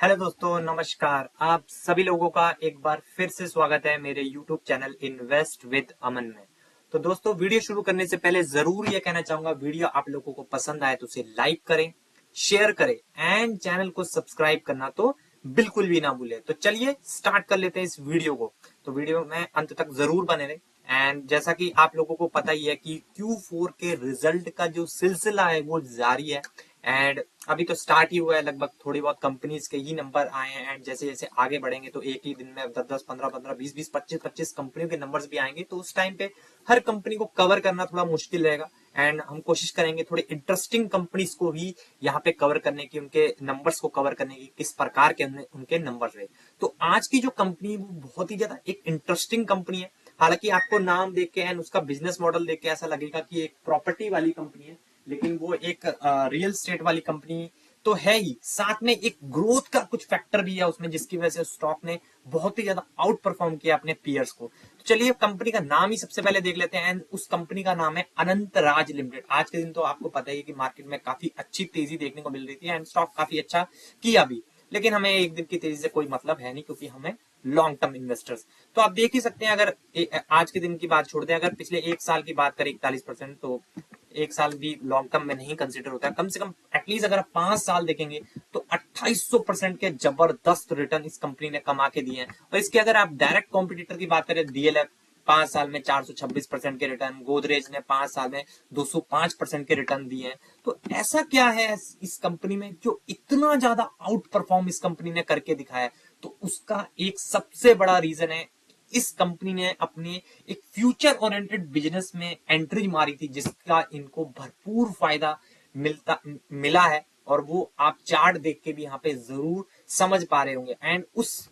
Hello दोस्तों, नमस्कार। आप सभी लोगों का एक बार फिर से स्वागत है मेरे YouTube चैनल इन्वेस्ट विद अमन में। तो दोस्तों, वीडियो शुरू करने से पहले जरूर ये कहना चाहूंगा, वीडियो आप लोगों को पसंद आए तो उसे लाइक करें, शेयर करें एंड चैनल को सब्सक्राइब करना तो बिल्कुल भी ना भूलें। तो चलिए स्टार्ट कर लेते हैं इस वीडियो को। तो वीडियो में अंत तक जरूर बने रहे। एंड जैसा कि आप लोगों को पता ही है कि Q4 के रिजल्ट का जो सिलसिला है वो जारी है। एंड अभी तो स्टार्ट ही हुआ है, लगभग थोड़ी बहुत कंपनीज के ही नंबर आए हैं। एंड जैसे जैसे आगे बढ़ेंगे तो एक ही दिन में 10 10 15 15 20 20 25 25 कंपनियों के नंबर्स भी आएंगे। तो उस टाइम पे हर कंपनी को कवर करना थोड़ा मुश्किल रहेगा। एंड हम कोशिश करेंगे थोड़े इंटरेस्टिंग कंपनीज को ही यहाँ पे कवर करने की, उनके नंबर्स को कवर करने की, किस प्रकार के उनके नंबर रहे। तो आज की जो कंपनी वो बहुत ही ज्यादा एक इंटरेस्टिंग कंपनी है। हालांकि आपको नाम देख के एंड उसका बिजनेस मॉडल देख के ऐसा लगेगा कि एक प्रॉपर्टी वाली कंपनी है, लेकिन वो एक रियल स्टेट वाली कंपनी तो है ही, साथ में एक ग्रोथ का कुछ फैक्टर भी है उसमें, जिसकी वजह से स्टॉक ने बहुत ही ज्यादा आउट परफॉर्म किया अपने पीयर्स को। तो चलिए कंपनी का नाम ही सबसे पहले देख लेते हैं। एंड उस कंपनी का नाम है अनंत राज लिमिटेड। आज के दिन तो आपको पता ही कि मार्केट में काफी अच्छी तेजी देखने को मिल रही थी एंड स्टॉक काफी अच्छा किया भी। लेकिन हमें एक दिन की तेजी से कोई मतलब है नहीं, क्योंकि हमें लॉन्ग टर्म इन्वेस्टर्स। तो आप देख ही सकते हैं, अगर आज के दिन की बात छोड़ दें, अगर पिछले एक साल की बात करें 41%, तो एक साल भी लॉन्ग टर्म में नहीं कंसिडर होता है। कम से कम एटलीस्ट अगर आप 5 साल देखेंगे तो 2800% के जबरदस्त रिटर्न इस कंपनी ने कमा के दिए हैं। और इसके अगर आप डायरेक्ट कॉम्पिटिटर की बात करें, डीएलएफ 5 साल में 426% के रिटर्न, गोदरेज ने 5 साल में 205% के रिटर्न दिए हैं। तो ऐसा क्या है इस कंपनी में जो इतना ज्यादा आउट परफॉर्म इस कंपनी ने करके दिखाया है? तो उसका एक सबसे बड़ा रीजन है, इस कंपनी ने अपने एक फ्यूचर ओरिएंटेड बिजनेस में एंट्री मारी थी, जिसका इनको भरपूर फायदा मिला है। और वो आप चार्ट देख के भी यहाँ पे जरूर समझ पा रहे होंगे। एंड उस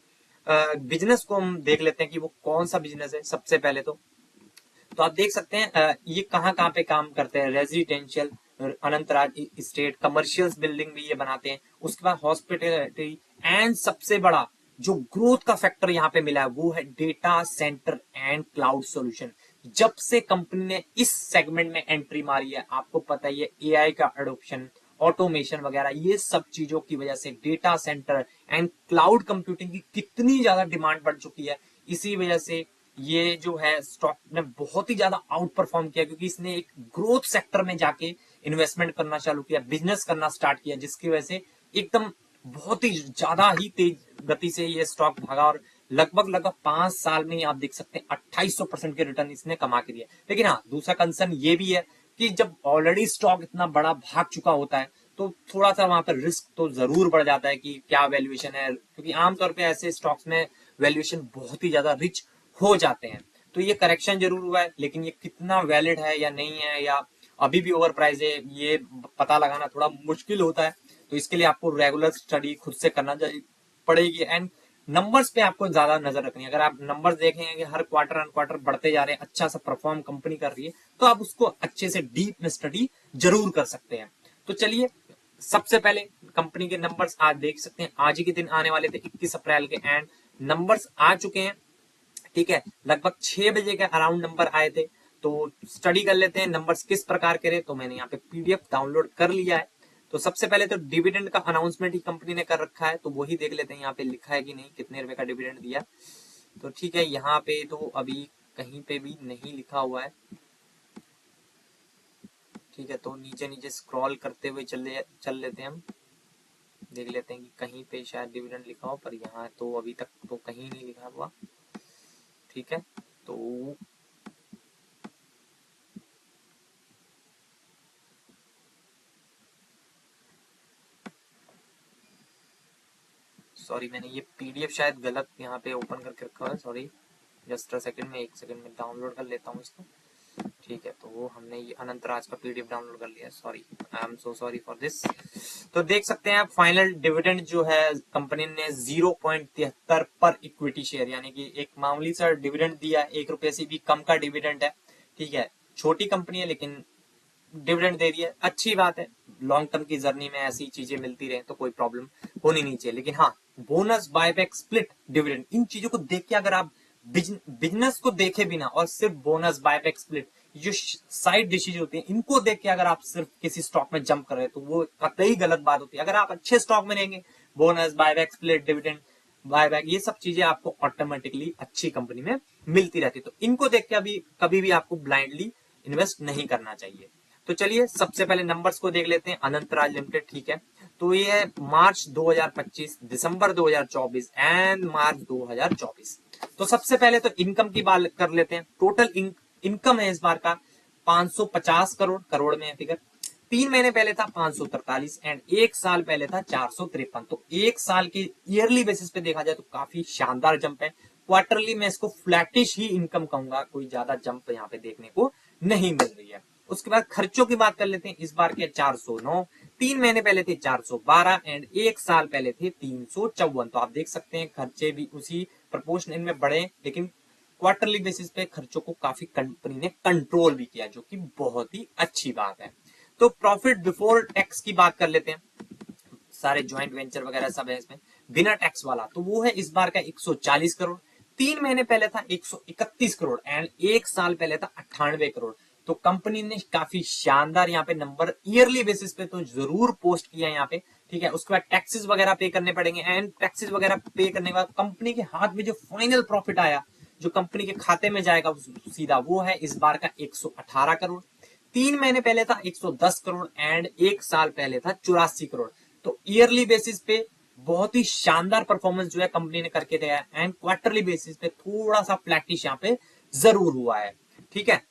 बिजनेस को हम देख लेते हैं कि वो कौन सा बिजनेस है। सबसे पहले तो आप देख सकते हैं ये कहाँ कहाँ पे काम करते हैं। Residential, Anantraj state, commercial building भी ये बनाते हैं। उसके बाद हॉस्पिटलिटी एंड सबसे बड़ा जो ग्रोथ का फैक्टर यहाँ पे मिला है वो है data centre and cloud solution. जब से कंपनी ने इस सेगमेंट में एंट्री मारी है, आपको पता ही है एआई का एडोप्शन, ऑटोमेशन वगैरह, ये सब चीजों की वजह से data centre and cloud computing की कितनी ज्यादा डिमांड बढ़ चुकी है। इसी वजह से ये जो है स्टॉक ने बहुत ही ज्यादा आउट परफॉर्म किया, क्योंकि इसने एक ग्रोथ सेक्टर में जाके इन्वेस्टमेंट करना चालू किया, बिजनेस करना स्टार्ट किया, जिसकी वजह से एकदम बहुत ही ज्यादा ही तेज गति से ये स्टॉक भागा। और लगभग लगभग 5 साल में ही आप देख सकते हैं 2800% के रिटर्न इसने कमा के दिया। लेकिन हाँ, दूसरा कंसर्न ये भी है कि जब ऑलरेडी स्टॉक इतना बड़ा भाग चुका होता है तो थोड़ा सा वहां पर रिस्क तो जरूर बढ़ जाता है कि क्या वैल्यूएशन है, क्योंकि आमतौर पे ऐसे स्टॉक्स में वैल्यूएशन बहुत ही ज्यादा रिच हो जाते हैं। तो ये करेक्शन जरूर हुआ है, लेकिन ये कितना वैलिड है या नहीं है, या अभी भी ओवर प्राइस है, ये पता लगाना थोड़ा मुश्किल होता है। तो इसके लिए आपको रेगुलर स्टडी खुद से करना पड़ेगी। एंड नंबर्स पे आपको ज्यादा नजर रखनी है। अगर आप नंबर्स देखेंगे कि हर क्वार्टर ऑन क्वार्टर बढ़ते जा रहे हैं, अच्छा सा परफॉर्म कंपनी कर रही है, तो आप उसको अच्छे से डीप में स्टडी जरूर कर सकते हैं। तो चलिए सबसे पहले कंपनी के नंबर्स आज देख सकते हैं। आज ही के दिन आने वाले थे 21 अप्रैल के, एंड नंबर्स आ चुके हैं। ठीक है, लगभग 6 बजे के अराउंड नंबर आए थे। तो स्टडी कर लेते हैं नंबर्स किस प्रकार के रहे। तो मैंने यहाँ पे पीडीएफ डाउनलोड कर लिया है। तो सबसे पहले तो डिविडेंड का अनाउंसमेंट ही कंपनी ने कर रखा है, तो वही देख लेते हैं यहाँ पे लिखा है कि नहीं, कितने रुपए का डिविडेंड दिया। तो ठीक है, यहाँ पे तो अभी कहीं पे भी नहीं लिखा हुआ है। ठीक है, तो नीचे नीचे स्क्रॉल करते हुए चल लेते हैं हम, देख लेते हैं कि कहीं पे शायद डिविडेंड लिखा हो, पर यहाँ तो अभी तक तो कहीं नहीं लिखा हुआ। ठीक है, तो सॉरी, मैंने ये पीडीएफ शायद गलत यहाँ पे ओपन करके रखा है। सॉरी, जस्ट अ सेकंड में, 1 सेकंड में डाउनलोड कर लेता हूँ इसको। ठीक है, तो वो हमने ये अनंतराज का पीडीएफ डाउनलोड कर लिया। Sorry, I am so sorry for this. तो देख सकते हैं आप, फाइनल डिविडेंड जो है कंपनी ने 0.73 पर इक्विटी शेयर, यानी कि एक मामूली सा डिविडेंड दिया है, 1 रुपये से भी कम का डिविडेंड है। ठीक है, छोटी कंपनी है लेकिन डिविडेंड दे दिया, अच्छी बात है। लॉन्ग टर्म की जर्नी में ऐसी चीजें मिलती रहे तो कोई प्रॉब्लम होनी नहीं चाहिए। लेकिन हाँ, बोनस, बायबैक, स्प्लिट, डिविडेंड, इन चीजों को देख के अगर आप बिजनेस को देखे बिना और सिर्फ बोनस, बायबैक, स्प्लिट, जो साइड डिशेज होती हैं, इनको देख के अगर आप सिर्फ किसी स्टॉक में जंप कर रहे हैं तो वो कतई गलत बात होती है। अगर आप अच्छे स्टॉक में रहेंगे, bonus, buyback, split dividend, buyback, ये सब चीजें आपको ऑटोमेटिकली अच्छी कंपनी में मिलती रहती है। तो इनको देख के अभी कभी भी आपको ब्लाइंडली इन्वेस्ट नहीं करना चाहिए। तो चलिए सबसे पहले नंबर्स को देख लेते हैं। अनंतराज लिमिटेड, ठीक है, तो ये है मार्च 2025, दिसंबर 2024 एंड मार्च 2024। तो सबसे पहले तो इनकम की बात कर लेते हैं। टोटल इनकम है इस बार का 550 करोड़, करोड़ में है फिगर। 3 महीने पहले था 543 एंड एक साल पहले था 453। तो एक साल की ईयरली बेसिस पे देखा जाए तो काफी शानदार जंप है। क्वार्टरली में इसको फ्लैटिश ही इनकम कहूंगा, कोई ज्यादा जंप यहाँ पे देखने को नहीं मिल रही है। उसके बाद खर्चों की बात कर लेते हैं। इस बार के 409, 3 महीने पहले थे 412 एंड एक साल पहले थे 354। तो आप देख सकते हैं खर्चे भी उसी प्रोपोर्शन में बढ़े, लेकिन क्वार्टरली बेसिस पे खर्चों को काफी कंपनी ने कंट्रोल भी किया, जो कि बहुत ही अच्छी बात है। तो प्रॉफिट बिफोर टैक्स की बात कर लेते हैं। सारे ज्वाइंट वेंचर वगैरह सब है इसमें बिना टैक्स वाला, तो वो है इस बार का 140 करोड़। 3 महीने पहले था 131 करोड़ एंड एक साल पहले था 98 करोड़। तो कंपनी ने काफी शानदार यहाँ पे नंबर ईयरली बेसिस पे तो जरूर पोस्ट किया यहाँ पे, ठीक है। उसके बाद टैक्सेस वगैरह पे करने पड़ेंगे एंड टैक्सेस वगैरह पे करने के बाद कंपनी के हाथ में जो फाइनल प्रॉफिट आया, जो कंपनी के खाते में जाएगा सीधा, वो है इस बार का 118 करोड़। 3 महीने पहले था 110 करोड़ एंड एक साल पहले था 84 करोड़। तो ईयरली बेसिस पे बहुत ही शानदार परफॉर्मेंस जो है कंपनी ने करके दिया है एंड क्वार्टरली बेसिस पे थोड़ा सा फ्लैटिश यहाँ पे जरूर हुआ है, ठीक है।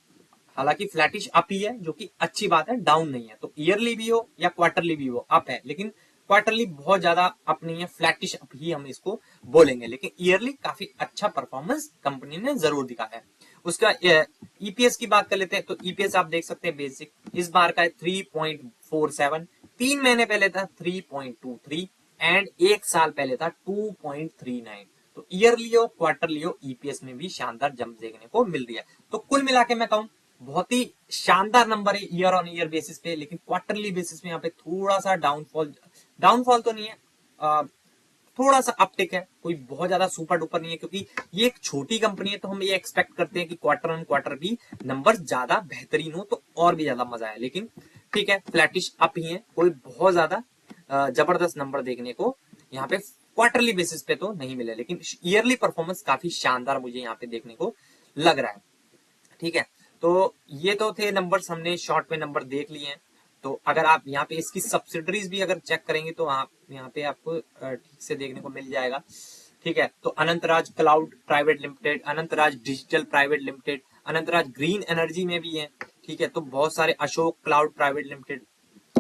हालांकि फ्लैटिश अप ही है, जो कि अच्छी बात है, डाउन नहीं है। तो ईयरली भी हो या क्वार्टरली भी हो, अप है, लेकिन क्वार्टरली बहुत ज्यादा अप नहीं है, फ्लैटिश अप ही हम इसको बोलेंगे। लेकिन ईयरली काफी अच्छा परफॉर्मेंस कंपनी ने जरूर दिखाया है। उसका ईपीएस की बात कर लेते हैं। तो ईपीएस आप देख सकते हैं बेसिक इस बार का है 3.47। 3 महीने पहले था 3.23 एंड एक साल पहले था 2.39। तो ईयरली हो क्वार्टरली हो, ईपीएस में भी शानदार जंप देखने को मिल रही है। तो कुल मिला के मैं कहूं बहुत ही शानदार नंबर है ईयर ऑन ईयर बेसिस पे, लेकिन क्वार्टरली बेसिस में यहाँ पे थोड़ा सा डाउनफॉल तो नहीं है, थोड़ा सा अपटिक है, कोई बहुत ज्यादा सुपर डुपर नहीं है, क्योंकि ये एक छोटी कंपनी है। तो हम ये एक्सपेक्ट करते हैं कि क्वार्टर ऑन क्वार्टर भी नंबर ज्यादा बेहतरीन हो तो और भी ज्यादा मजा आए। लेकिन ठीक है, फ्लैटिश अप ही है, कोई बहुत ज्यादा जबरदस्त नंबर देखने को यहाँ पे क्वार्टरली बेसिस पे तो नहीं मिले, लेकिन ईयरली परफॉर्मेंस काफी शानदार मुझे यहाँ पे देखने को लग रहा है, ठीक है। तो ये तो थे नंबर्स, हमने शॉर्ट में नंबर देख लिए हैं। तो अगर आप यहाँ पे इसकी सब्सिडरीज भी अगर चेक करेंगे तो आप यहाँ पे आपको ठीक से देखने को मिल जाएगा, ठीक है। तो Anantraj cloud private limited, Anantraj digital private limited, Anantraj green energy में भी है, ठीक है। तो बहुत सारे अशोक क्लाउड प्राइवेट लिमिटेड,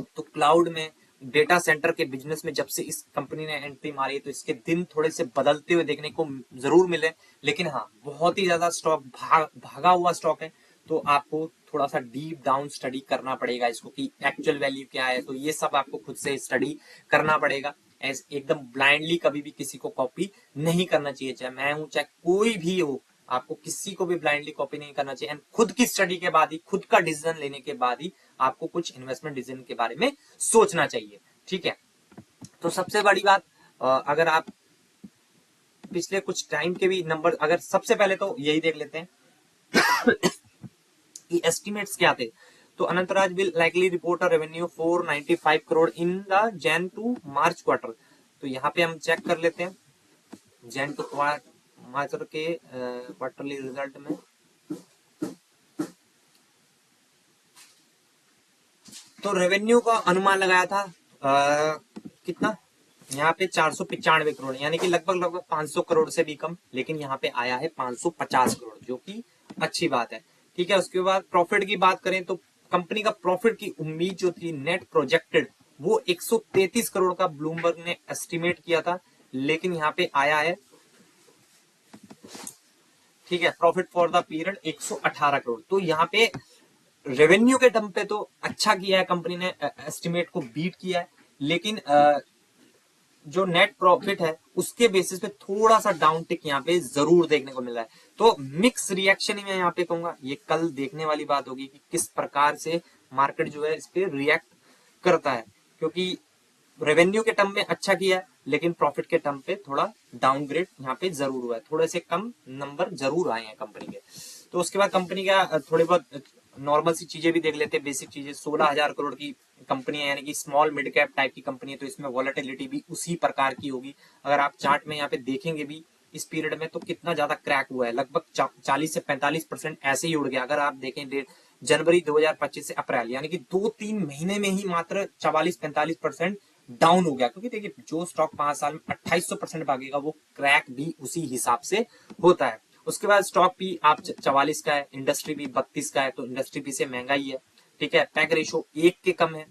तो क्लाउड में डेटा सेंटर के बिजनेस में जब से इस कंपनी ने एंट्री मारी है तो इसके दिन थोड़े से बदलते हुए देखने को जरूर मिले, लेकिन हाँ बहुत ही ज्यादा स्टॉक भागा हुआ स्टॉक है। तो आपको थोड़ा सा डीप डाउन स्टडी करना पड़ेगा इसको कि एक्चुअल वैल्यू क्या है, तो ये सब आपको खुद से स्टडी करना पड़ेगा। एकदम ब्लाइंडली कभी भी किसी को कॉपी नहीं करना चाहिए, चाहे मैं हूं चाहे कोई भी हो, आपको किसी को भी ब्लाइंडली कॉपी नहीं करना चाहिए एंड खुद की स्टडी के बाद ही, खुद का डिसीजन लेने के बाद ही आपको कुछ इन्वेस्टमेंट डिसीजन के बारे में सोचना चाहिए, ठीक है। तो सबसे बड़ी बात, अगर आप पिछले कुछ टाइम के भी नंबर, अगर सबसे पहले तो यही देख लेते हैं कि एस्टिमेट्स क्या थे। तो Anantraj will likely report a revenue 495 crore in the Jan to March quarter. तो यहाँ पे हम चेक कर लेते हैं जैन टू मार्च के क्वार्टरली रिजल्ट में। तो रेवेन्यू का अनुमान लगाया था कितना, यहाँ पे 495 करोड़, यानी कि लगभग 500 करोड़ से भी कम, लेकिन यहाँ पे आया है 550 करोड़, जो कि अच्छी बात है, ठीक है। उसके बाद प्रॉफिट की बात करें तो कंपनी का प्रॉफिट की उम्मीद जो थी नेट प्रोजेक्टेड, वो 133 करोड़ का ब्लूमबर्ग ने एस्टिमेट किया था, लेकिन यहाँ पे आया है, ठीक है, profit for the period 118 crore. तो यहाँ पे रेवेन्यू के टर्म पे तो अच्छा किया है कंपनी ने, एस्टिमेट को बीट किया है, लेकिन जो नेट प्रॉफिट है उसके बेसिस पे थोड़ा सा डाउन टिक यहाँ पे जरूर देखने को मिल रहा है। तो मिक्स रिएक्शन ही मैं यहाँ पे कहूंगा, ये कल देखने वाली बात होगी कि किस प्रकार से मार्केट जो है इस पे रिएक्ट करता है, क्योंकि रेवेन्यू के टर्म में अच्छा किया है, लेकिन प्रॉफिट के टर्म पे थोड़ा डाउनग्रेड यहाँ पे जरूर हुआ है, थोड़े से कम नंबर जरूर आए हैं कंपनी के। तो उसके बाद कंपनी का थोड़े बहुत नॉर्मल सी चीजें भी देख लेते हैं, बेसिक चीजें। 16,000 करोड़ की कंपनी है, यानी कि स्मॉल मिड कैप टाइप की कंपनी है, तो इसमें वॉलेटिलिटी भी उसी प्रकार की होगी। अगर आप चार्ट में यहाँ पे देखेंगे भी इस पीरियड में, तो कितना ज्यादा क्रैक हुआ है, लगभग 40 से 45% ऐसे ही उड़ गया। अगर आप देखें जनवरी 2025 से अप्रैल, यानी कि 2-3 महीने में ही मात्र 44-45% डाउन हो गया। क्योंकि देखिए, जो स्टॉक 5 साल में 2800% भागेगा, वो क्रैक भी उसी हिसाब से होता है। उसके बाद स्टॉक भी आप 44 का है, इंडस्ट्री भी 32 का है, तो इंडस्ट्री भी से महंगा ही है। ठीक है, पैक रेशो 1 के कम है,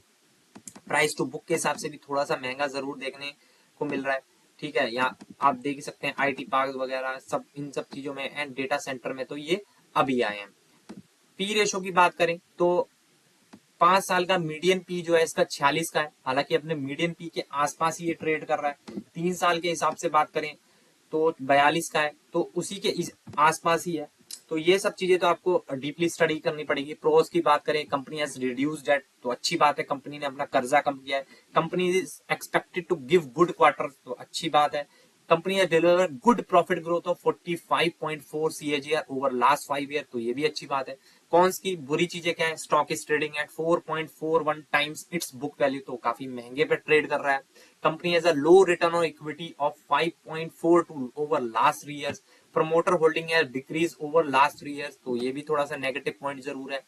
प्राइस टू बुक के हिसाब से भी थोड़ा सा महंगा जरूर देखने को मिल रहा है। ठीक है, या आप देख सकते हैं आईटी पार्क वगैरह सब, इन सब चीजों में एंड डेटा सेंटर में तो ये अभी आए हैं। पी रेशो की बात करें तो 5 साल का मीडियन पी जो है इसका 46 का है, हालांकि अपने मीडियन पी के आसपास ही ये ट्रेड कर रहा है। 3 साल के हिसाब से बात करें तो 42 का है, तो उसी के आसपास ही है। तो ये सब चीजें तो आपको डीपली स्टडी करनी पड़ेगी। प्रोज की बात करें, कंपनी हैज रिड्यूस्ड डेट, तो अच्छी बात है, कंपनी ने अपना कर्जा कम किया है। Company is expected to give good quarter, तो अच्छी बात है। Company has deliver good profit growth of 45.4 CAGR over last 5 year, तो ये भी अच्छी बात है। कॉन्स की बुरी चीजें क्या है, stock is trading at 4.41 times it's book value, तो काफी महंगे पे ट्रेड कर रहा है। Company has a low return on equity of 5.42 over last 3 years. Promoter holding has decrease over last 3 years, तो ये भी थोड़ा सा नेगेटिव पॉइंट जरूर है।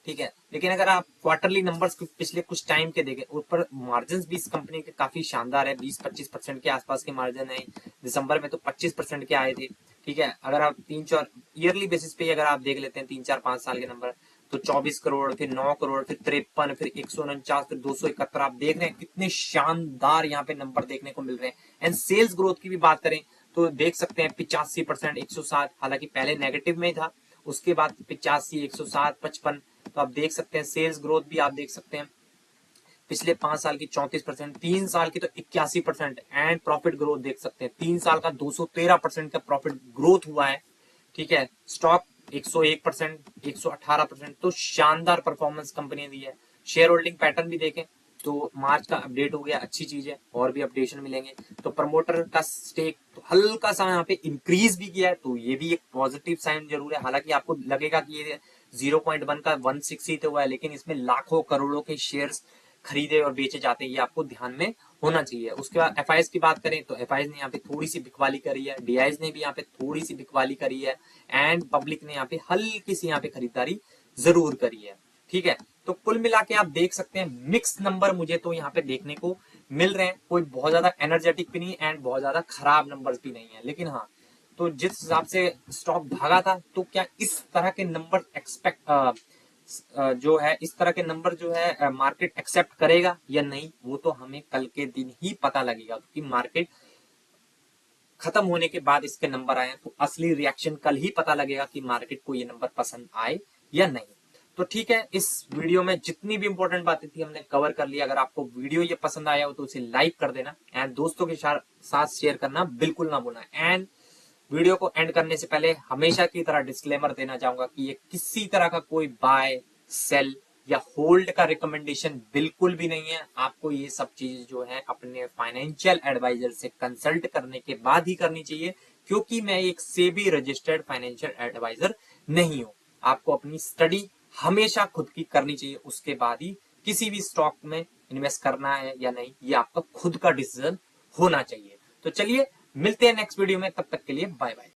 ठीक है, लेकिन अगर आप क्वार्टरली नंबर्स पिछले कुछ टाइम के देखें, ऊपर मार्जिन भी इस कंपनी के काफी शानदार है, 20-25% के आसपास के मार्जिन है। दिसंबर में तो 25% के आए थे। ठीक है, अगर आप 3-4 ईयरली बेसिस पे अगर आप देख लेते हैं 3-4-5 साल के नंबर, तो 24 करोड़, फिर 9 करोड़, फिर 53, फिर 149, फिर 271, आप देख रहे हैं कितने शानदार यहाँ पे नंबर देखने को मिल रहे हैं। एंड सेल्स ग्रोथ की भी बात करें तो देख सकते हैं 85%, 107, हालांकि पहले नेगेटिव में था, उसके बाद 85, 107, 55, तो आप देख सकते हैं सेल्स ग्रोथ भी आप देख सकते हैं पिछले 5 साल की 34%, 3 साल की तो 81%, एंड प्रॉफिट ग्रोथ देख सकते हैं 3 साल का 213% का प्रॉफिट ग्रोथ हुआ है। ठीक है, स्टॉक 101%, 118%, तो शानदार परफॉर्मेंस कंपनी दी है। शेयर होल्डिंग पैटर्न भी देखें तो मार्च का अपडेट हो गया, अच्छी चीज है, और भी अपडेशन मिलेंगे। तो प्रमोटर का स्टेक तो हल्का सा यहाँ पे इंक्रीज भी किया है, तो ये भी एक पॉजिटिव साइन जरूर है। हालांकि आपको लगेगा कि ये 0.1 का 160 हुआ है, लेकिन इसमें लाखों करोड़ों के शेयर्स खरीदे और बेचे जाते हैं, ये आपको ध्यान में होना चाहिए। उसके बाद एफआईएस की बात करें तो एफआईएस ने यहाँ पे थोड़ी सी बिकवाली करी है, डीआईएस ने भी यहाँ पे थोड़ी सी बिकवाली करी है, एंड पब्लिक ने यहाँ पे हल्की सी यहाँ पे खरीदारी जरूर करी है। ठीक है, तो कुल मिला के आप देख सकते हैं मिक्स नंबर मुझे तो यहाँ पे देखने को मिल रहे हैं। कोई बहुत ज्यादा एनर्जेटिक भी नहीं एंड बहुत ज्यादा खराब नंबर्स भी नहीं है, लेकिन हाँ, तो जिस हिसाब से स्टॉक भागा था, तो क्या इस तरह के नंबर एक्सपेक्ट जो है, इस तरह के नंबर जो है मार्केट एक्सेप्ट करेगा या नहीं, वो तो हमें कल के दिन ही पता लगेगा। क्योंकि मार्केट खत्म होने के बाद इसके नंबर आए, तो असली रिएक्शन कल ही पता लगेगा कि मार्केट को ये नंबर पसंद आए या नहीं। तो ठीक है, इस वीडियो में जितनी भी इंपॉर्टेंट बातें थी हमने कवर कर लिया। अगर आपको वीडियो ये पसंद आया हो तो उसे लाइक कर देना, एंड दोस्तों के साथ शेयर करना बिल्कुल ना भूलना। एंड वीडियो को एंड करने से पहले हमेशा की तरह डिस्क्लेमर देना चाहूंगा कि ये किसी तरह का कोई बाय, सेल या होल्ड का रिकमेंडेशन बिल्कुल भी नहीं है। आपको ये सब चीज जो है अपने फाइनेंशियल एडवाइजर से कंसल्ट करने के बाद ही करनी चाहिए, क्योंकि मैं एक सेबी रजिस्टर्ड फाइनेंशियल एडवाइजर नहीं हूं। आपको अपनी स्टडी हमेशा खुद की करनी चाहिए, उसके बाद ही किसी भी स्टॉक में इन्वेस्ट करना है या नहीं, ये आपका खुद का डिसीजन होना चाहिए। तो चलिए मिलते हैं नेक्स्ट वीडियो में, तब तक के लिए बाय बाय।